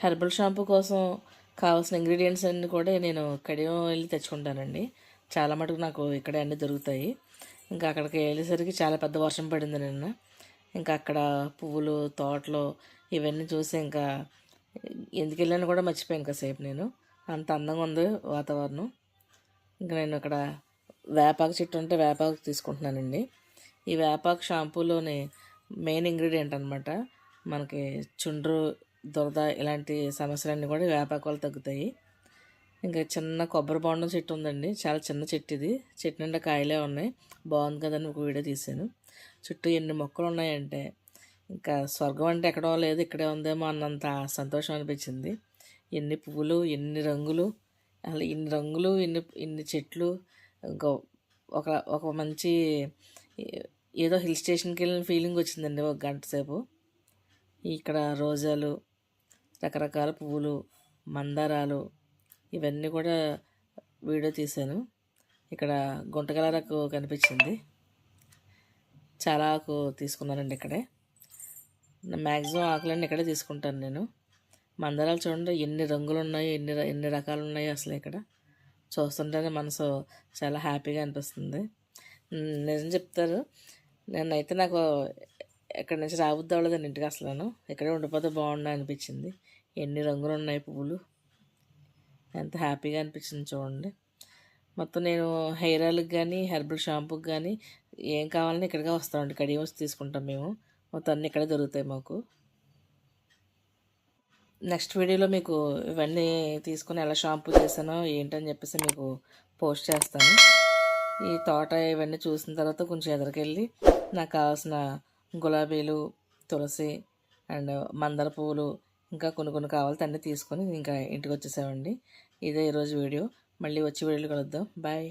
Herbal shampoo కోసం కావాల్సిన ingredients అన్నీ కూడా నేను కడియం వెళ్ళి తెచ్చుకుంటానండి. చాలా మటుకు నాకు ఇక్కడే అన్నీ దొరుకుతాయి. ఇంకా అక్కడికి వెళ్ళేసరికి చాలా పెద్ద వర్షం పడింది నిన్న. ఇంకా అక్కడ పువ్వులు తోటలు ఇవన్నీ చూసి ఇంకా ఎందుకు వెళ్ళాను కూడా మర్చిపోయాను కాసేపు నేను. అంత అందంగా ఉంది వాతావరణం. ఇంకా నేను అక్కడ వేపాకు చెట్టు ఉంటే వేపాకు తీసుకుంటున్నానండి. ఈ వేపాకు షాంపూలోని మెయిన్ ఇంగ్రీడియంట్ అనమాట. మనకి చుండ్రు, దురద ఇలాంటి సమస్యలన్నీ కూడా వేపాకు వల్ల తగ్గుతాయి. ఇంకా చిన్న కొబ్బరి బొండం చెట్టు ఉందండి. చాలా చిన్న చెట్టు ఇది. చెట్టు నిండా కాయలే ఉన్నాయి. బాగుంది కదని ఒక వీడియో తీశాను. చుట్టూ ఎన్ని మొక్కలు ఉన్నాయంటే ఇంకా స్వర్గం అంటే ఎక్కడో లేదు ఇక్కడే ఉందేమో అన్నంత సంతోషం అనిపించింది. ఎన్ని పువ్వులు, ఎన్ని రంగులు, అసలు ఇన్ని రంగులు, ఇన్ని చెట్లు. ఇంకా ఒక ఒక మంచి ఏదో హిల్ స్టేషన్కి వెళ్ళిన ఫీలింగ్ వచ్చిందండి ఒక గంట సేపు. ఇక్కడ రోజాలు, రకరకాల పువ్వులు, మందారాలు ఇవన్నీ కూడా వీడియో తీశాను. ఇక్కడ గుంటగలరకు కనిపించింది. చాలా ఆకు తీసుకున్నానండి ఇక్కడే. మ్యాక్సిమం ఆకులన్నీ ఇక్కడే తీసుకుంటాను నేను. మందారాలు చూడండి ఎన్ని రంగులు ఉన్నాయి, ఎన్ని రకాలు ఉన్నాయి. అసలు ఇక్కడ చూస్తుంటేనే మనసు చాలా హ్యాపీగా అనిపిస్తుంది. నిజం చెప్తారు, నేనైతే నాకు ఎక్కడి నుంచి రాబుద్ది అవ్వలేదండి ఇంటికి. అసలు ఇక్కడే ఉండిపోతే బాగుండు అనిపించింది. ఎన్ని రంగులు ఉన్నాయి పువ్వులు, ఎంత హ్యాపీగా అనిపించింది చూడండి. మొత్తం నేను హెయిర్ ఆయిల్కి కానీ హెర్బల్ షాంపూకి కానీ ఏం కావాలని ఇక్కడికే వస్తామండి. కడియం వచ్చి తీసుకుంటాం మేము. మొత్తం అన్నీ ఇక్కడే దొరుకుతాయి మాకు. నెక్స్ట్ వీడియోలో మీకు ఇవన్నీ తీసుకుని ఎలా షాంపూ చేశానో ఏంటని చెప్పేసి మీకు పోస్ట్ చేస్తాను. ఈ తోట ఇవన్నీ చూసిన తర్వాత కొంచెం ఎదురుకెళ్ళి నాకు కావాల్సిన గులాబీలు, తులసి అండ్ మందార పువ్వులు ఇంకా కొన్ని కావాలి అన్నీ తీసుకొని ఇంకా ఇంటికి వచ్చేసామండి. ఇదే ఈరోజు వీడియో. మళ్ళీ వచ్చే వీడియోలో కలుద్దాం. బాయ్.